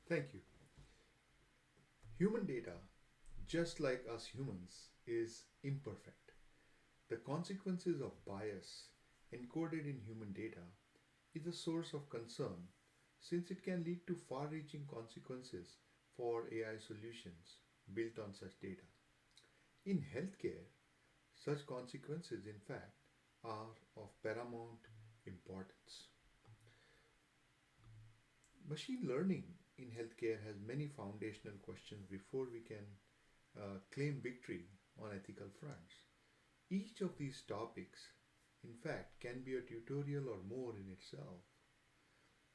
Thank you. Human data, just like us humans, is imperfect. The consequences of bias encoded in human data is a source of concern since it can lead to far reaching consequences for AI solutions built on such data. In healthcare, such consequences, in fact, are of paramount importance. Machine learning in healthcare has many foundational questions before we can claim victory on ethical fronts. Each of these topics, in fact, can be a tutorial or more in itself.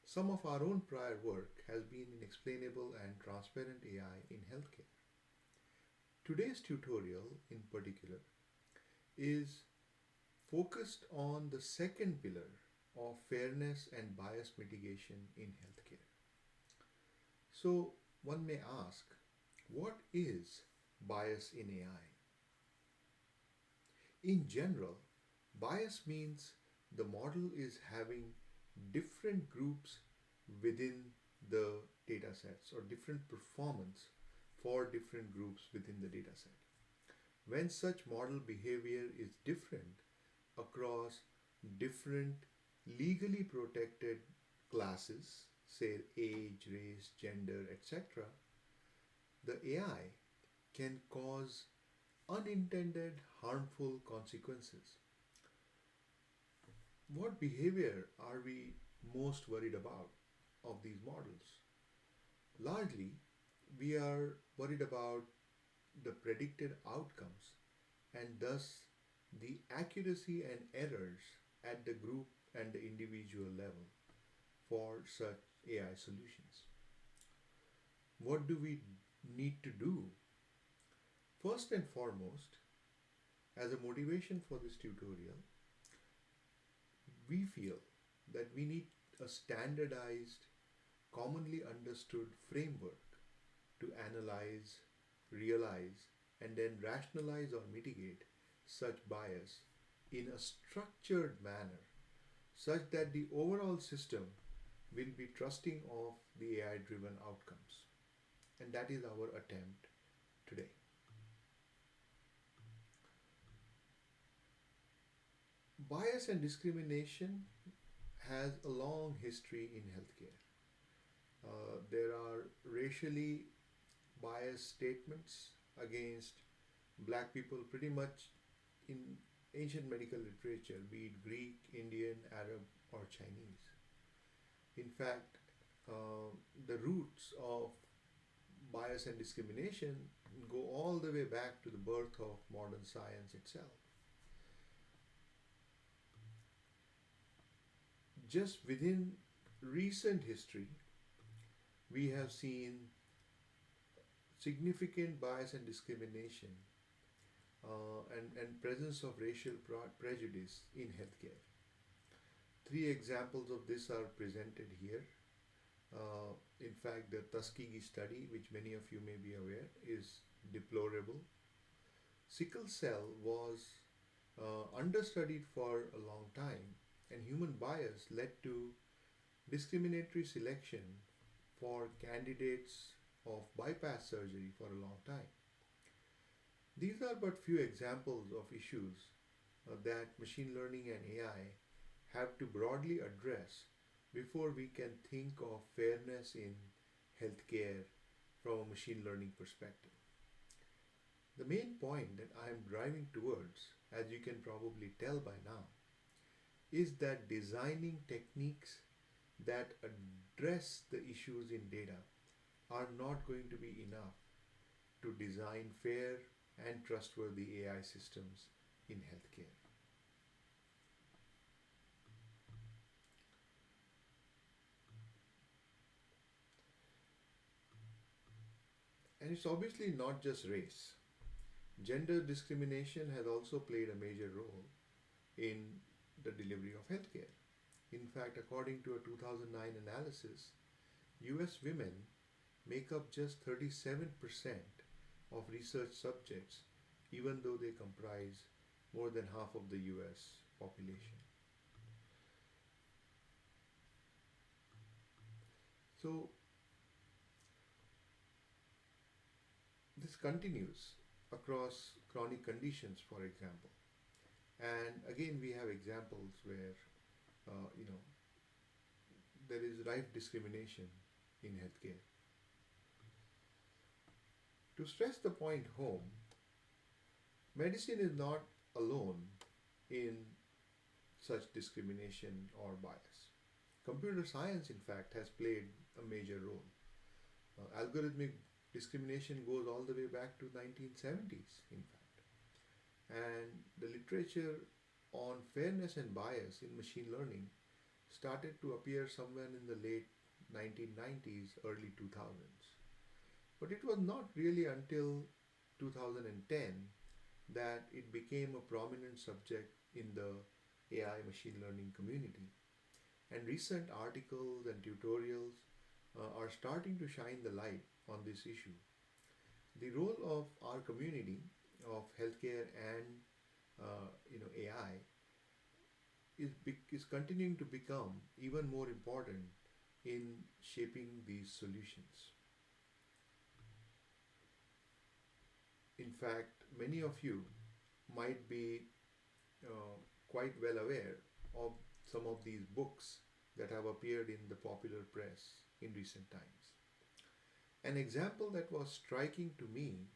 Some of our own prior work has been in explainable and transparent AI in healthcare. Today's tutorial, in particular, is focused on the second pillar of fairness and bias mitigation in healthcare. So, one may ask, what is bias in AI? In general, bias means the model is having different groups within the datasets or different performance for different groups within the dataset. When such model behavior is different across different legally protected classes, say age, race, gender, etc., the AI can cause unintended harmful consequences. What behavior are we most worried about of these models? Largely, we are worried about the predicted outcomes and thus the accuracy and errors at the group and the individual level for such AI solutions. What do we need to do? First and foremost, as a motivation for this tutorial, we feel that we need a standardized, commonly understood framework to analyze, realize, and then rationalize or mitigate such bias in a structured manner such that the overall system will be trusting of the AI driven outcomes. And that is our attempt today. Bias and discrimination has a long history in healthcare. There are racially biased statements against black people pretty much in ancient medical literature, be it Greek, Indian, Arab, or Chinese. In fact, the roots of bias and discrimination go all the way back to the birth of modern science itself. Just within recent history, we have seen significant bias and discrimination and presence of racial prejudice in healthcare. Three examples of this are presented here. In fact, the Tuskegee study, which many of you may be aware, is deplorable. Sickle cell was understudied for a long time, and human bias led to discriminatory selection for candidates of bypass surgery for a long time. These are but few examples of issues that machine learning and AI have to broadly address before we can think of fairness in healthcare from a machine learning perspective. The main point that I am driving towards, as you can probably tell by now, is that designing techniques that address the issues in data are not going to be enough to design fair and trustworthy AI systems in healthcare. And it's obviously not just race. Gender discrimination has also played a major role in the delivery of healthcare. In fact, according to a 2009 analysis, US women make up just 37% of research subjects, even though they comprise more than half of the US population. So, this continues across chronic conditions, for example. And again, we have examples where, you know, there is rife discrimination in healthcare. To stress the point home, medicine is not alone in such discrimination or bias. Computer science, in fact, has played a major role. Algorithmic discrimination goes all the way back to 1970s, in fact. And the literature on fairness and bias in machine learning started to appear somewhere in the late 1990s, early 2000s. But it was not really until 2010 that it became a prominent subject in the AI machine learning community. And recent articles and tutorials are starting to shine the light on this issue. The role of our community of healthcare and AI is continuing to become even more important in shaping these solutions. In fact, many of you might be quite well aware of some of these books that have appeared in the popular press in recent times. An example that was striking to me,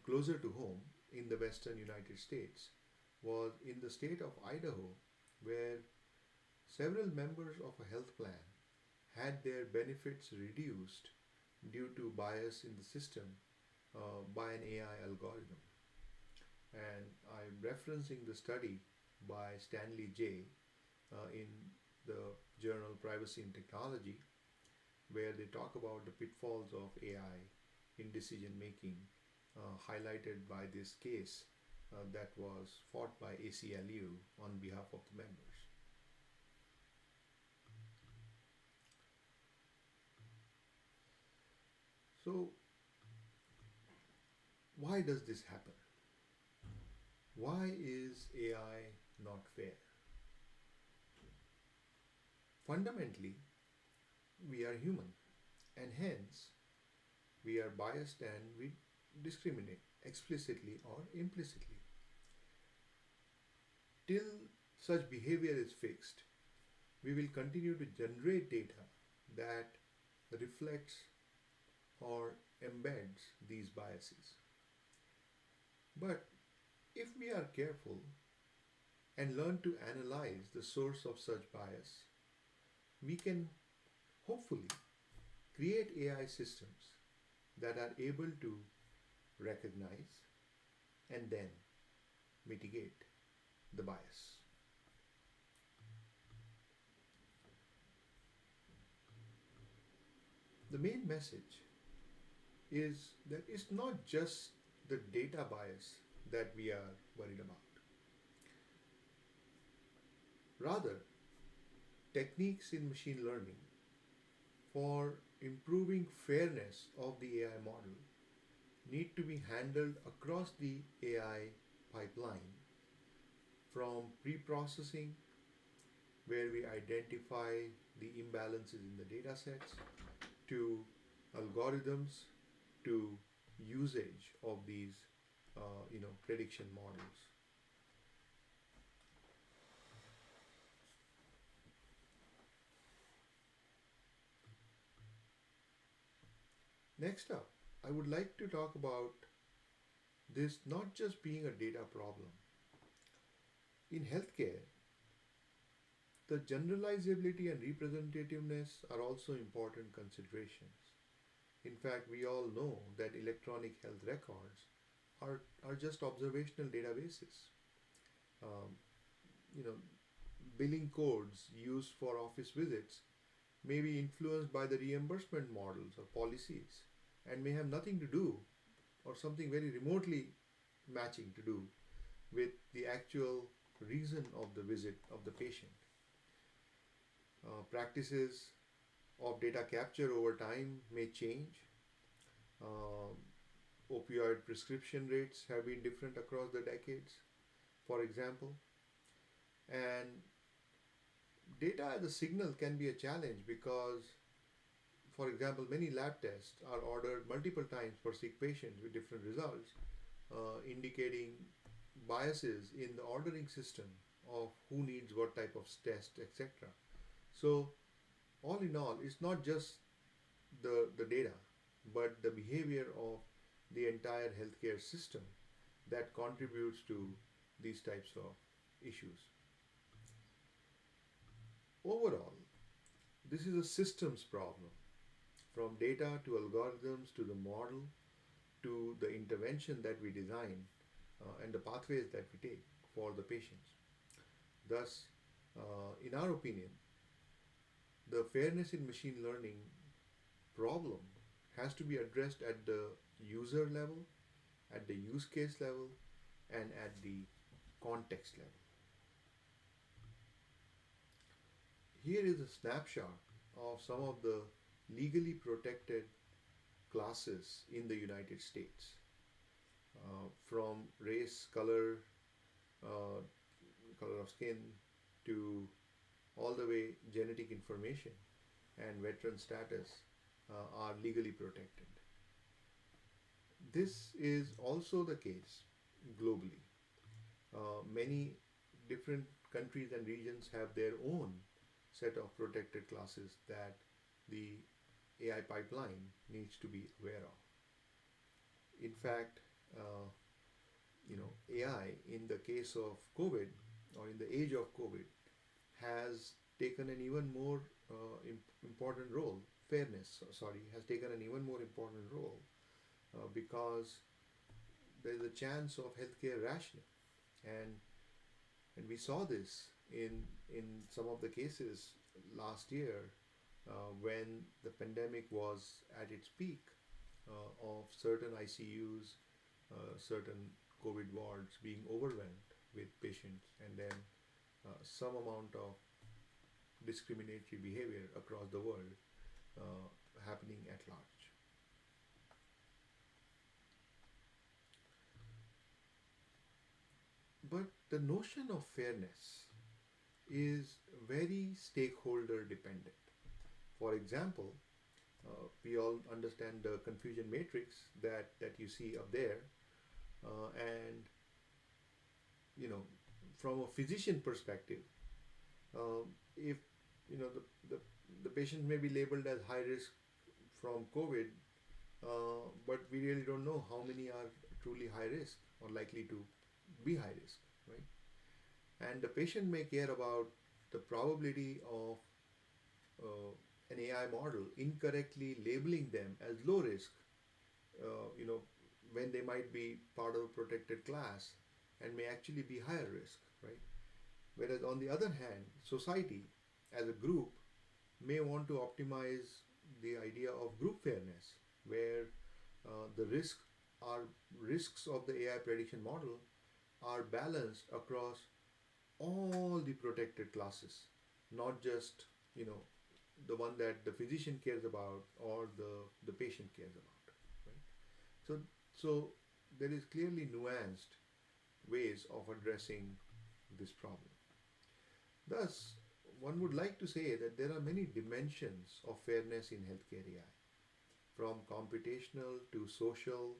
closer to home in the western United States, was in the state of Idaho, where several members of a health plan had their benefits reduced due to bias in the system by an AI algorithm. And I'm referencing the study by Stanley J. In the journal Privacy and Technology, where they talk about the pitfalls of AI in decision making, highlighted by this case that was fought by ACLU on behalf of the members. So, why does this happen? Why is AI not fair? Fundamentally, we are human, and hence we are biased and we discriminate explicitly or implicitly. Till such behavior is fixed, we will continue to generate data that reflects or embeds these biases. But if we are careful and learn to analyze the source of such bias, we can hopefully create AI systems that are able to recognize and then mitigate the bias. The main message is that it's not just the data bias that we are worried about. Rather, techniques in machine learning for improving fairness of the AI model need to be handled across the AI pipeline, from pre-processing, where we identify the imbalances in the datasets, to algorithms, to usage of these prediction models. Next up, I would like to talk about this not just being a data problem. In healthcare, the generalizability and representativeness are also important considerations. In fact, we all know that electronic health records are just observational databases. Um, you know, Billing codes used for office visits may be influenced by the reimbursement models or policies and may have nothing to do, or something very remotely matching to do, with the actual reason of the visit of the patient. Practices of data capture over time may change. Um, Opioid prescription rates have been different across the decades, for example. And data as a signal can be a challenge because, for example, many lab tests are ordered multiple times for sick patients with different results, indicating biases in the ordering system of who needs what type of test, etc. So, all in all, it's not just the data, but the behavior of the entire healthcare system that contributes to these types of issues. Overall, this is a systems problem, from data to algorithms to the model to the intervention that we design and the pathways that we take for the patients. Thus, in our opinion, the fairness in machine learning problem has to be addressed at the user level, at the use case level, and at the context level. Here is a snapshot of some of the legally protected classes in the United States, from race, color, color of skin, to all the way genetic information and veteran status are legally protected. This is also the case globally. Many different countries and regions have their own set of protected classes that the AI pipeline needs to be aware of. In fact, AI in the case of COVID, or in the age of COVID, has taken an even more important role. Fairness, sorry, has taken an even more important role because there is a chance of healthcare rationing, and we saw this in some of the cases last year when the pandemic was at its peak of certain ICUs, certain COVID wards being overwhelmed with patients, and then some amount of discriminatory behavior across the world happening at large. But the notion of fairness is very stakeholder dependent. For example, we all understand the confusion matrix that you see up there, and from a physician perspective, if the patient may be labeled as high risk from COVID, but we really don't know how many are truly high risk or likely to be high risk, right? And the patient may care about the probability of an AI model incorrectly labeling them as low risk, when they might be part of a protected class and may actually be higher risk, right? Whereas on the other hand, society as a group may want to optimize the idea of group fairness, where the risks of the AI prediction model are balanced across all the protected classes, not just the one that the physician cares about or the patient cares about, right? So there is clearly nuanced ways of addressing this problem. Thus, one would like to say that there are many dimensions of fairness in healthcare AI, from computational to social,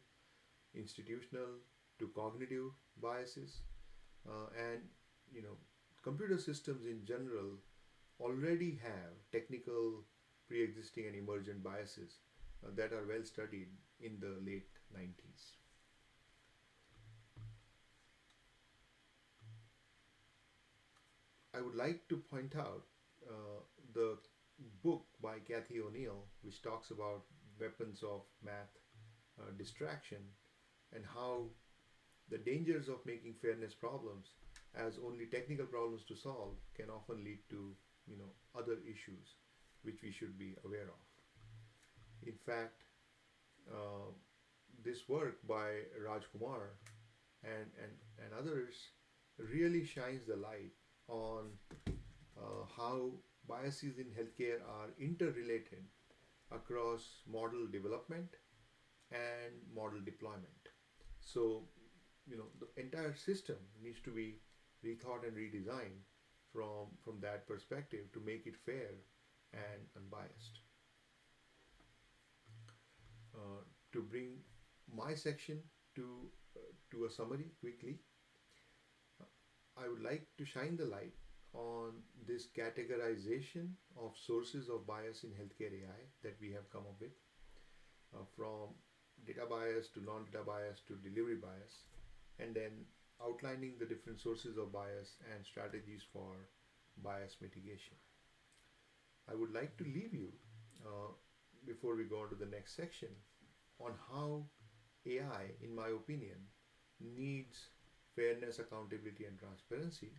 institutional to cognitive biases, and computer systems in general already have technical, pre-existing and emergent biases that are well studied in the late 90s. I would like to point out the book by Cathy, which talks about weapons of math distraction, and how the dangers of making fairness problems as only technical problems to solve can often lead to other issues which we should be aware of. In fact, this work by Raj Kumar and others really shines the light on how biases in healthcare are interrelated across model development and model deployment. So, the entire system needs to be rethought and redesigned from that perspective to make it fair and unbiased. to bring my section to a summary quickly, I would like to shine the light on this categorization of sources of bias in healthcare AI that we have come up with, from data bias to non-data bias to delivery bias, and then outlining the different sources of bias and strategies for bias mitigation. I would like to leave you, uh, before we go on to the next section, on how AI, in my opinion, needs fairness, accountability, and transparency,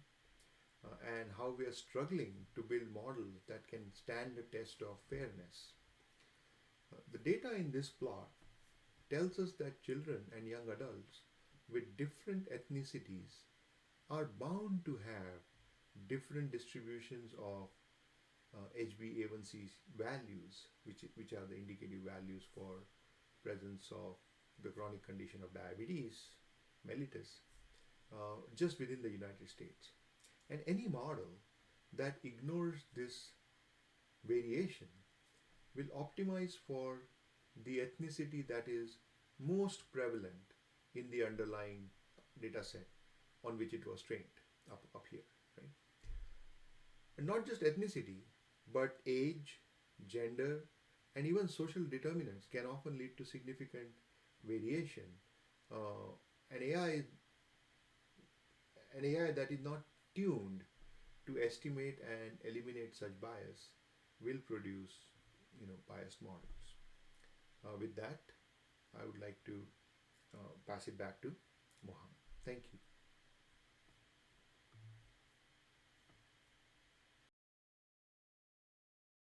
and how we are struggling to build models that can stand the test of fairness. The data in this plot tells us that children and young adults with different ethnicities are bound to have different distributions of HbA1c values, which are the indicative values for presence of the chronic condition of diabetes mellitus, just within the United States. And any model that ignores this variation will optimize for the ethnicity that is most prevalent in the underlying data set on which it was trained up here, right? And not just ethnicity, but age, gender, and even social determinants can often lead to significant variation. Uh, an AI an AI that is not tuned to estimate and eliminate such bias will produce, biased models. With that, I would like to pass it back to Mohammed. Thank you.